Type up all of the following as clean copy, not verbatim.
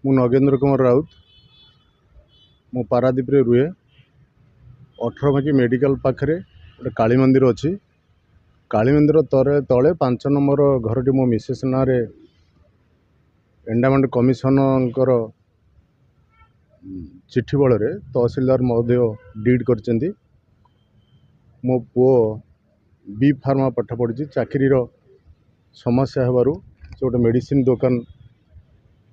मु नगेंद्र कुमार राउत मु पारादीप रे रुहे 18 बाकी मेडिकल पाखरे गोटे काली मंदिर अच्छी काली मंदिर तले 5 नंबर घरटी मो मिसेस ना रे एंडामेंट कमिशन चिट्ठी बल तहसीलदार महोदय डीड कर मो पुओ बी फार्मा पाठ पढ़ी चाकरी समस्या हेबारु से गोटे मेडिसिन दुकान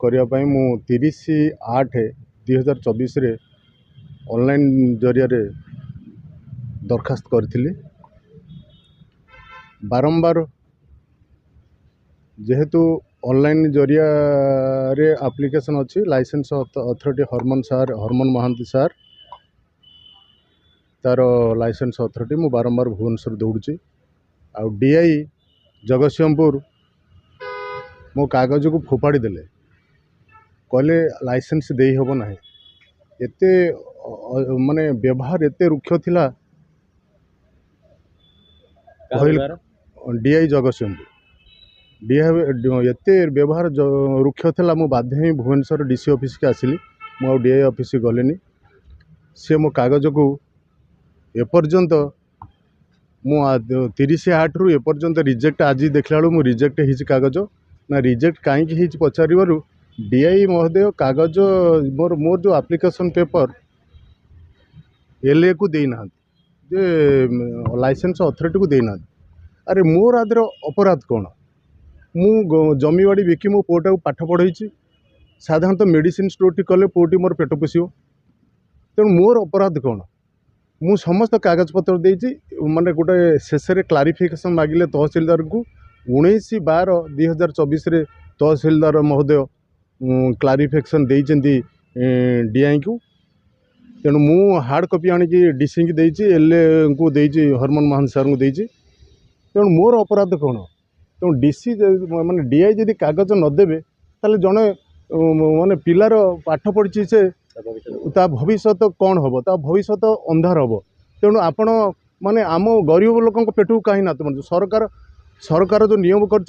करने मु 30/8/2024 रे ऑनलाइन जरिया रे दरखास्त करी बारंबार जेहेतु ऑनलाइन जरिया रे एप्लिकेशन अच्छी लाइसेंस अथॉरिटी हरमन महांती सार तार लाइसेंस अथॉरिटी मु बारंबार भुवनेश्वर दौड़ी आ डीआई जगतसिंहपुर मो कागज को फोपाड़ी देले कहले लाइसेंस दे हेब ना एते माने व्यवहार एते रुक्ष थिला डीआई जगतसिंहपुर डीआई एते व्यवहार रुक्ष थिला मो बाध्य ही भुवनेश्वर डीसी ऑफिस के आसिली मो डीआई ऑफिस गलेनी से मो कागज को एपर्यंत मु 30/8 रु एपर्यंत रिजेक्ट आज देखला मु रिजेक्ट हिच कागज ना रिजेक्ट कहीं पचारू डीआई महोदय कागज मोर जो एप्लिकेशन पेपर एलए को देना जे लाइसेंस अथॉरिटी को देना अरे मोर आदर अपराध कौन मु जमीवाड़ी बिकी मो पुओटा को पाठ पढ़ाई साधारणतः मेडिसिन स्टोर टी कले पुओटी मोर पेट पोषियो तेणु मोर अपराध कौन मु समस्त कागज पत्र देती माने गोटे शेष क्लारिफिकेशन मागिले तहसीलदार को 19/12/2024 रे तहसीलदार महोदय क्लारिफिकेशन देइचंती डीआई को तेणु मु हार्ड कॉपी आनिकी डीसी की देइची एलए को देइची हरमन महांती सार को देइची तेणु मोर अपराध कौन तेणु डीसी माने डीआई जदि कागज नदेवे ताले जड़े माने पिलार पाठ पढ़ी से ता भविष्य कौन हम ता भविष्य अंधार हम तेणु आपण माने आम गरीब लोक पेट को कहीं नात सरकार जो नियम कर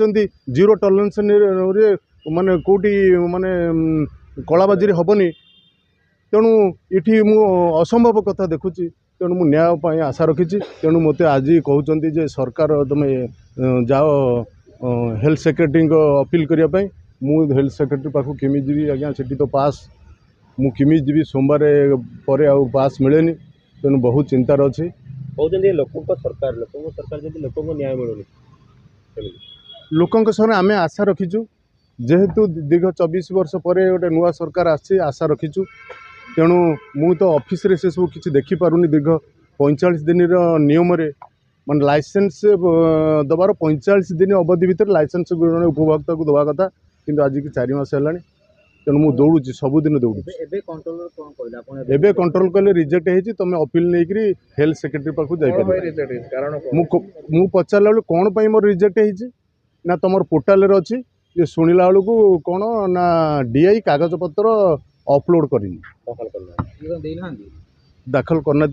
0 टॉलरेंस रे माने कोटी माने कलाबाजी हेनी तेणु इटी मु असंभव कथा देखुची तेणु मु न्याय आशा रखी तेणु मत आज कहते जे सरकार तुम जाओ हेल्थ सेक्रेटरी अपील करने मु हेल्थ सेक्रेटरी पाखु केमी जी आज्ञा से तो पास मु केमी जी सोमवार पर पास मिले तेणु बहुत चिंतार अच्छी कहते लोक सरकार जब लोक न्याय मिलूनी लोकों सामने आम आशा रखीचु जेहेतु दीर्घ 24 वर्ष पर गोटे नुआ सरकार आसी आशा रखीचु तेणु मु तो ऑफिस रे से सब किसी देखी पारुनी दीर्घ 45 दिन नियम रे मान लाइसेंस दबार 45 दिन अवधि भितर लाइसेंस उपभोक्ता को दवा कथा किंतु आज की 4 मास है तेणु मु दौड़ू सबुदिन दौड़ू एबे कंट्रोल कले रिजेक्ट है तुम अपील नहीं हेल्थ सेक्रेटरी पाखु जाई मु पचारा बेलू कौन पाई मोर रिजेक्ट है ना तुम पोर्टाल अच्छी ये शुणिला बेलू कौन ना डीआई कागज पत्र अपलोड करनी दाखल करना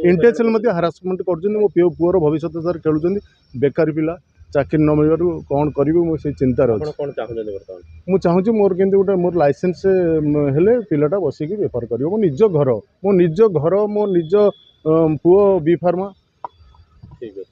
इंटेंशनली हारासमेंट कर मो पुओर भविष्य सर खेलुं बेकार पिला चाकरी न मिलू कौन करी मुझे चिंतार अच्छी चाहूँगी मोर के गोटे मोर लाइसेंस हेले पिलाटा बसिकी बेपार कर मो निज घर मो निज पुओ बी फार्मा ठीक है।